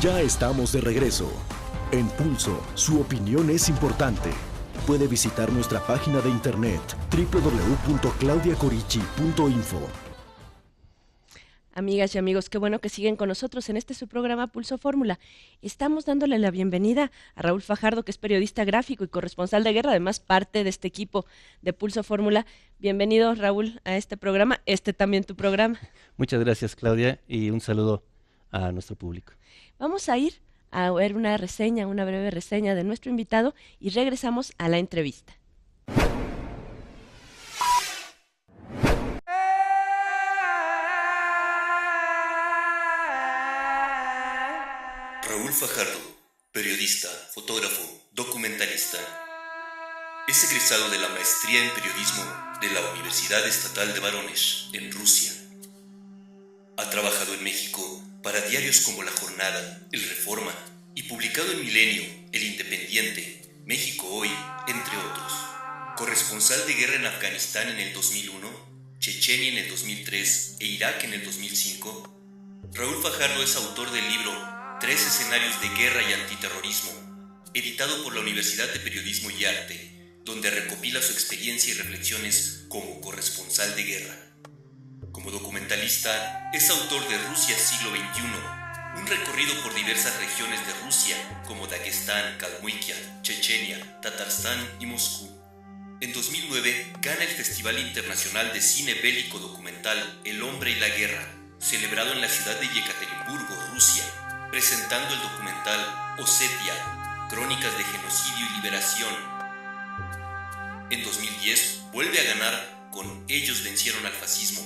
Ya estamos de regreso. En Pulso, su opinión es importante. Puede visitar nuestra página de internet www.claudiacorichi.info. Amigas y amigos, qué bueno que siguen con nosotros en su programa Pulso Fórmula. Estamos dándole la bienvenida a Raúl Fajardo, que es periodista gráfico y corresponsal de guerra, además parte de este equipo de Pulso Fórmula. Bienvenido, Raúl, a este programa, también tu programa. Muchas gracias, Claudia, y un saludo a nuestro público. Vamos a ir a ver una breve reseña de nuestro invitado y regresamos a la entrevista. Raúl Fajardo, periodista, fotógrafo, documentalista. Es egresado de la maestría en periodismo de la Universidad Estatal de Voronezh, en Rusia. Ha trabajado en México para diarios como La Jornada, El Reforma y publicado en Milenio, El Independiente, México Hoy, entre otros. Corresponsal de guerra en Afganistán en el 2001, Chechenia en el 2003 e Irak en el 2005, Raúl Fajardo es autor del libro 3 escenarios de guerra y antiterrorismo, editado por la Universidad de Periodismo y Arte, donde recopila su experiencia y reflexiones como corresponsal de guerra. Como documentalista, es autor de Rusia siglo XXI, un recorrido por diversas regiones de Rusia, como Daguestán, Kalmuikia, Chechenia, Tatarstán y Moscú. En 2009, gana el Festival Internacional de Cine Bélico Documental El Hombre y la Guerra, celebrado en la ciudad de Yekaterinburgo, Rusia, presentando el documental Osetia, Crónicas de Genocidio y Liberación. En 2010, vuelve a ganar con Ellos vencieron al fascismo,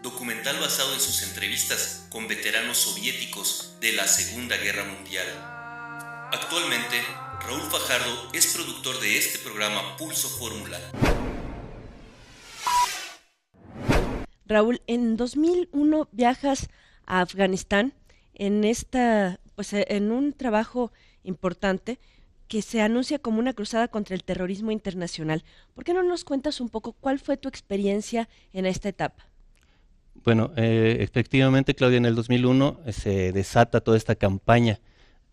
documental basado en sus entrevistas con veteranos soviéticos de la Segunda Guerra Mundial. Actualmente, Raúl Fajardo es productor de este programa Pulso Fórmula. Raúl, en 2001 viajas a Afganistán en un trabajo importante que se anuncia como una cruzada contra el terrorismo internacional. ¿Por qué no nos cuentas un poco cuál fue tu experiencia en esta etapa? Bueno, efectivamente, Claudia, en el 2001 se desata toda esta campaña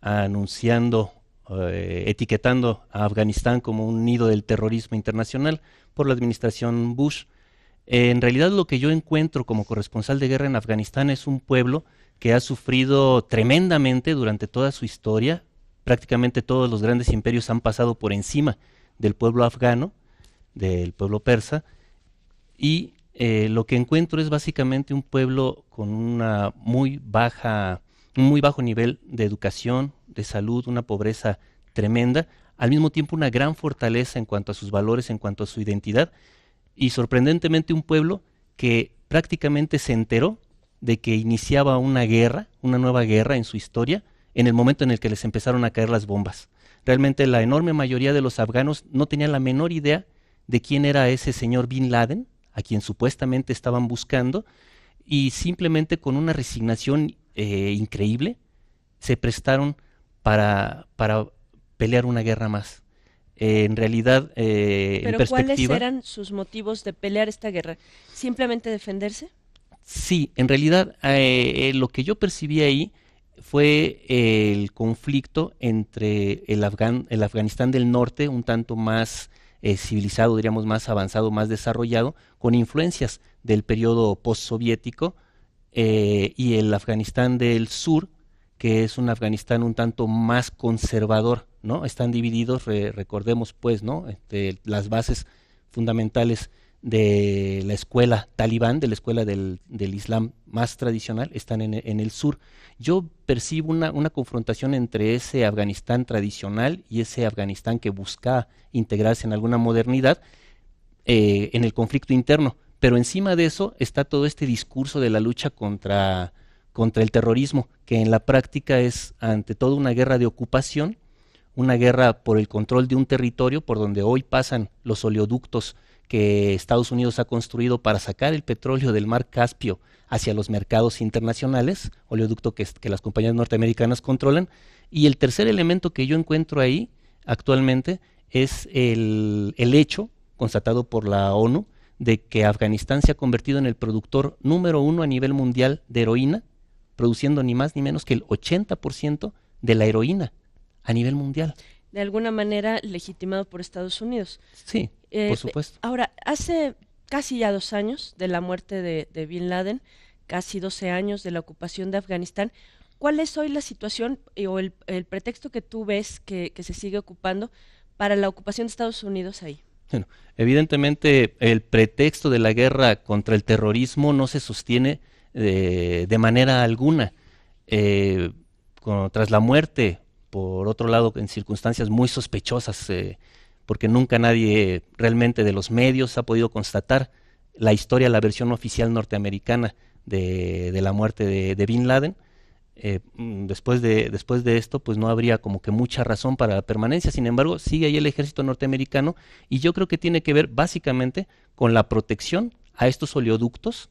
anunciando, etiquetando a Afganistán como un nido del terrorismo internacional por la administración Bush. En realidad, lo que yo encuentro como corresponsal de guerra en Afganistán es un pueblo que ha sufrido tremendamente durante toda su historia. Prácticamente todos los grandes imperios han pasado por encima del pueblo afgano, del pueblo persa, y lo que encuentro es básicamente un pueblo con un muy bajo nivel de educación, de salud, una pobreza tremenda, al mismo tiempo una gran fortaleza en cuanto a sus valores, en cuanto a su identidad, y sorprendentemente un pueblo que prácticamente se enteró de que iniciaba una guerra, una nueva guerra en su historia, en el momento en el que les empezaron a caer las bombas. Realmente la enorme mayoría de los afganos no tenían la menor idea de quién era ese señor Bin Laden, a quien supuestamente estaban buscando, y simplemente con una resignación increíble se prestaron para pelear una guerra más. En realidad, ¿Pero en perspectiva, cuáles eran sus motivos de pelear esta guerra? ¿Simplemente defenderse? Sí, en realidad lo que yo percibí ahí fue el conflicto entre el Afganistán del norte, un tanto más civilizado, diríamos más avanzado, más desarrollado, con influencias del periodo postsoviético, y el Afganistán del sur, que es un Afganistán un tanto más conservador, ¿no? Están divididos, recordemos pues, ¿no? Las bases fundamentales de la escuela talibán, de la escuela del Islam más tradicional, están en el sur. Yo percibo una confrontación entre ese Afganistán tradicional y ese Afganistán que busca integrarse en alguna modernidad en el conflicto interno, pero encima de eso está todo este discurso de la lucha contra el terrorismo, que en la práctica es ante todo una guerra de ocupación, una guerra por el control de un territorio por donde hoy pasan los oleoductos que Estados Unidos ha construido para sacar el petróleo del mar Caspio hacia los mercados internacionales, oleoducto que las compañías norteamericanas controlan. Y el tercer elemento que yo encuentro ahí actualmente es el hecho, constatado por la ONU, de que Afganistán se ha convertido en el productor número 1 a nivel mundial de heroína, produciendo ni más ni menos que el 80% de la heroína a nivel mundial. De alguna manera legitimado por Estados Unidos. Sí, por supuesto. Ahora, hace casi ya 2 años de la muerte de Bin Laden, casi 12 años de la ocupación de Afganistán, ¿cuál es hoy la situación o el pretexto que tú ves que se sigue ocupando para la ocupación de Estados Unidos ahí? Bueno, evidentemente el pretexto de la guerra contra el terrorismo no se sostiene de manera alguna. Tras la muerte, por otro lado, en circunstancias muy sospechosas, porque nunca nadie realmente de los medios ha podido constatar la historia, la versión oficial norteamericana de la muerte de Bin Laden. Después de esto, pues no habría como que mucha razón para la permanencia. Sin embargo, sigue ahí el ejército norteamericano y yo creo que tiene que ver básicamente con la protección a estos oleoductos,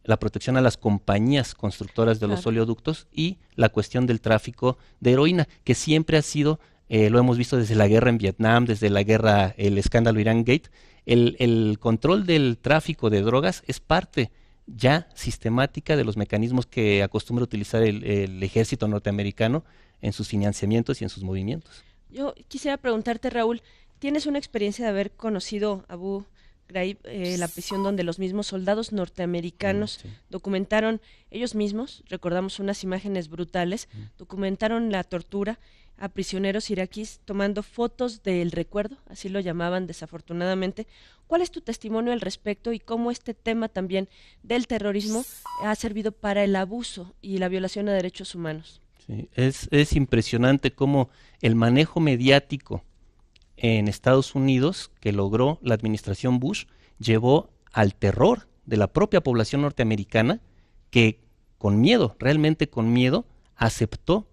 la protección a las compañías constructoras de los oleoductos y la cuestión del tráfico de heroína, que siempre ha sido, lo hemos visto desde la guerra en Vietnam, desde la guerra, el escándalo Irán Gate, el control del tráfico de drogas es parte ya sistemática de los mecanismos que acostumbra utilizar el ejército norteamericano en sus financiamientos y en sus movimientos. Yo quisiera preguntarte, Raúl, ¿tienes una experiencia de haber conocido Abu Ghraib, la prisión donde los mismos soldados norteamericanos documentaron ellos mismos, recordamos unas imágenes brutales, documentaron la tortura a prisioneros iraquíes tomando fotos del recuerdo, así lo llamaban desafortunadamente? ¿Cuál es tu testimonio al respecto y cómo este tema también del terrorismo ha servido para el abuso y la violación a derechos humanos? Sí, es impresionante cómo el manejo mediático en Estados Unidos que logró la administración Bush llevó al terror de la propia población norteamericana que con miedo, realmente con miedo, aceptó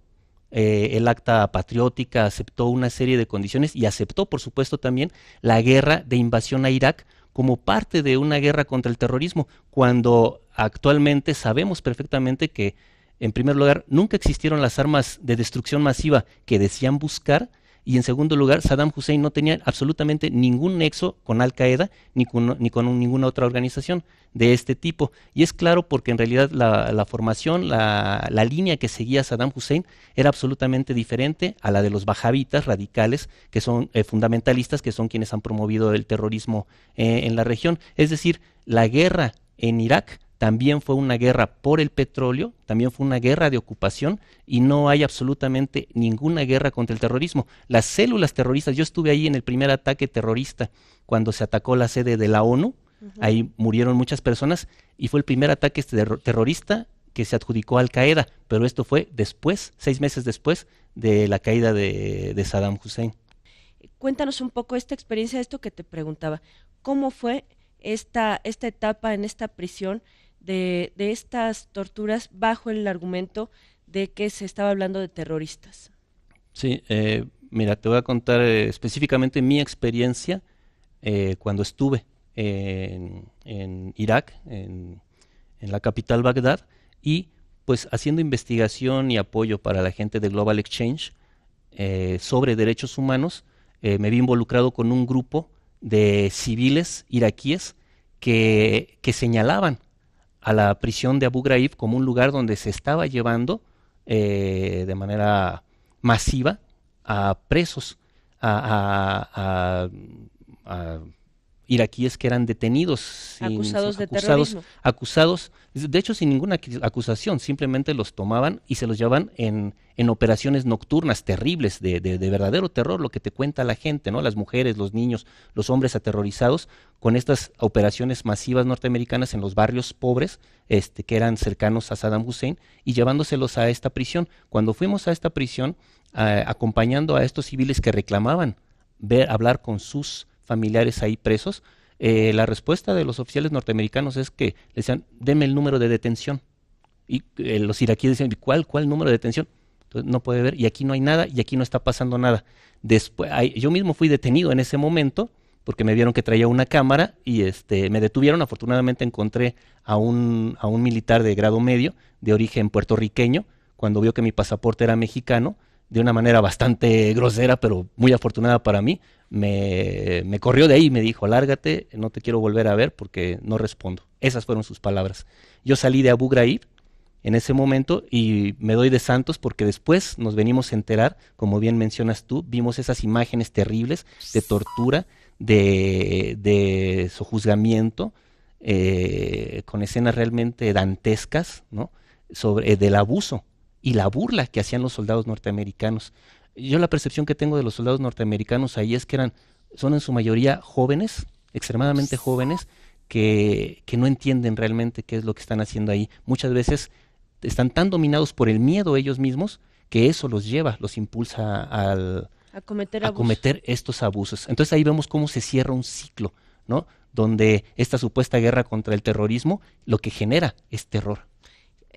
el acta patriótica, aceptó una serie de condiciones y aceptó, por supuesto, también la guerra de invasión a Irak como parte de una guerra contra el terrorismo, cuando actualmente sabemos perfectamente que, en primer lugar, nunca existieron las armas de destrucción masiva que decían buscar, y en segundo lugar, Saddam Hussein no tenía absolutamente ningún nexo con Al-Qaeda ni con ninguna otra organización de este tipo. Y es claro porque en realidad la formación, la línea que seguía Saddam Hussein era absolutamente diferente a la de los wahabitas radicales, que son fundamentalistas, que son quienes han promovido el terrorismo en la región. Es decir, la guerra en Irak también fue una guerra por el petróleo, también fue una guerra de ocupación y no hay absolutamente ninguna guerra contra el terrorismo. Las células terroristas, yo estuve ahí en el primer ataque terrorista cuando se atacó la sede de la ONU, ahí murieron muchas personas y fue el primer ataque terrorista que se adjudicó a Al-Qaeda, pero esto fue después, 6 meses después de la caída de Saddam Hussein. Cuéntanos un poco esta experiencia, esto que te preguntaba, ¿cómo fue esta etapa en esta prisión de estas torturas bajo el argumento de que se estaba hablando de terroristas? Sí, mira, te voy a contar específicamente mi experiencia cuando estuve en Irak, en la capital Bagdad, y pues haciendo investigación y apoyo para la gente de Global Exchange sobre derechos humanos. Me vi involucrado con un grupo de civiles iraquíes que señalaban a la prisión de Abu Ghraib como un lugar donde se estaba llevando de manera masiva a presos, a iraquíes que eran detenidos, acusados de terrorismo. Acusados, de hecho sin ninguna acusación, simplemente los tomaban y se los llevaban en operaciones nocturnas terribles, de verdadero terror, lo que te cuenta la gente, ¿no? Las mujeres, los niños, los hombres aterrorizados con estas operaciones masivas norteamericanas en los barrios pobres, que eran cercanos a Saddam Hussein, y llevándoselos a esta prisión. Cuando fuimos a esta prisión, acompañando a estos civiles que reclamaban hablar con sus familiares ahí presos, la respuesta de los oficiales norteamericanos es que le decían, deme el número de detención. Y los iraquíes decían, ¿cuál número de detención? Entonces, no puede ver, y aquí no hay nada, y aquí no está pasando nada. Después, yo mismo fui detenido en ese momento, porque me vieron que traía una cámara, y me detuvieron. Afortunadamente encontré a un militar de grado medio, de origen puertorriqueño, cuando vio que mi pasaporte era mexicano, de una manera bastante grosera, pero muy afortunada para mí, me corrió de ahí y me dijo, lárgate, no te quiero volver a ver porque no respondo. Esas fueron sus palabras. Yo salí de Abu Ghraib en ese momento, y me doy de santos porque después nos venimos a enterar, como bien mencionas tú, vimos esas imágenes terribles de tortura, de sojuzgamiento, con escenas realmente dantescas, ¿no? Del abuso y la burla que hacían los soldados norteamericanos. Yo la percepción que tengo de los soldados norteamericanos ahí es que son en su mayoría jóvenes, extremadamente jóvenes, que no entienden realmente qué es lo que están haciendo ahí. Muchas veces están tan dominados por el miedo ellos mismos que eso los impulsa a cometer estos abusos. Entonces ahí vemos cómo se cierra un ciclo, ¿no? Donde esta supuesta guerra contra el terrorismo lo que genera es terror.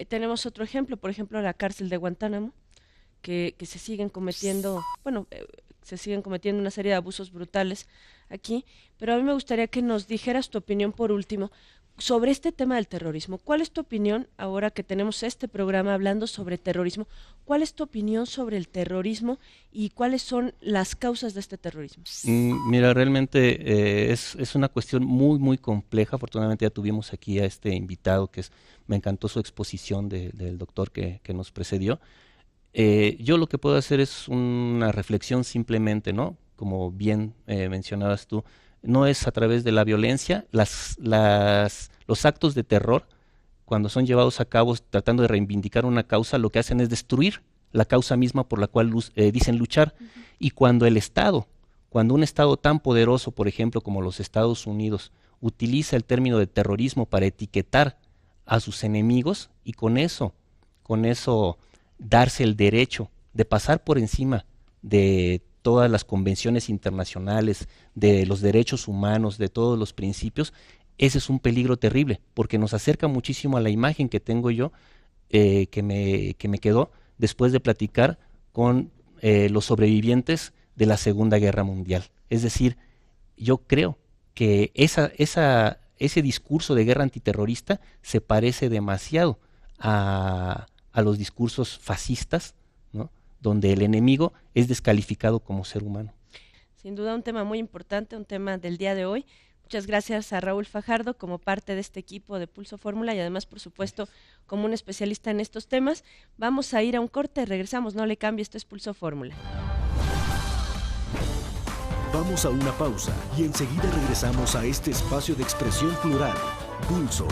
Tenemos otro ejemplo, por ejemplo, la cárcel de Guantánamo, que se siguen cometiendo, se siguen cometiendo una serie de abusos brutales aquí, pero a mí me gustaría que nos dijeras tu opinión por último sobre este tema del terrorismo. ¿Cuál es tu opinión, ahora que tenemos este programa hablando sobre terrorismo, cuál es tu opinión sobre el terrorismo y cuáles son las causas de este terrorismo? Mira, realmente es una cuestión muy, muy compleja. Afortunadamente ya tuvimos aquí a este invitado me encantó su exposición del doctor que nos precedió. Yo lo que puedo hacer es una reflexión simplemente, ¿no? Como bien mencionabas tú, no es a través de la violencia. Los actos de terror, cuando son llevados a cabo tratando de reivindicar una causa, lo que hacen es destruir la causa misma por la cual dicen luchar. Y cuando un Estado tan poderoso, por ejemplo, como los Estados Unidos, utiliza el término de terrorismo para etiquetar a sus enemigos y con eso darse el derecho de pasar por encima de todas las convenciones internacionales, de los derechos humanos, de todos los principios, ese es un peligro terrible, porque nos acerca muchísimo a la imagen que tengo yo, que me quedó después de platicar con los sobrevivientes de la Segunda Guerra Mundial. Es decir, yo creo que ese discurso de guerra antiterrorista se parece demasiado a los discursos fascistas, ¿no? Donde el enemigo es descalificado como ser humano. Sin duda un tema muy importante, un tema del día de hoy. Muchas gracias a Raúl Fajardo como parte de este equipo de Pulso Fórmula y además, por supuesto, como un especialista en estos temas. Vamos a ir a un corte, regresamos, no le cambie, esto es Pulso Fórmula. Vamos a una pausa y enseguida regresamos a este espacio de expresión plural, Pulso.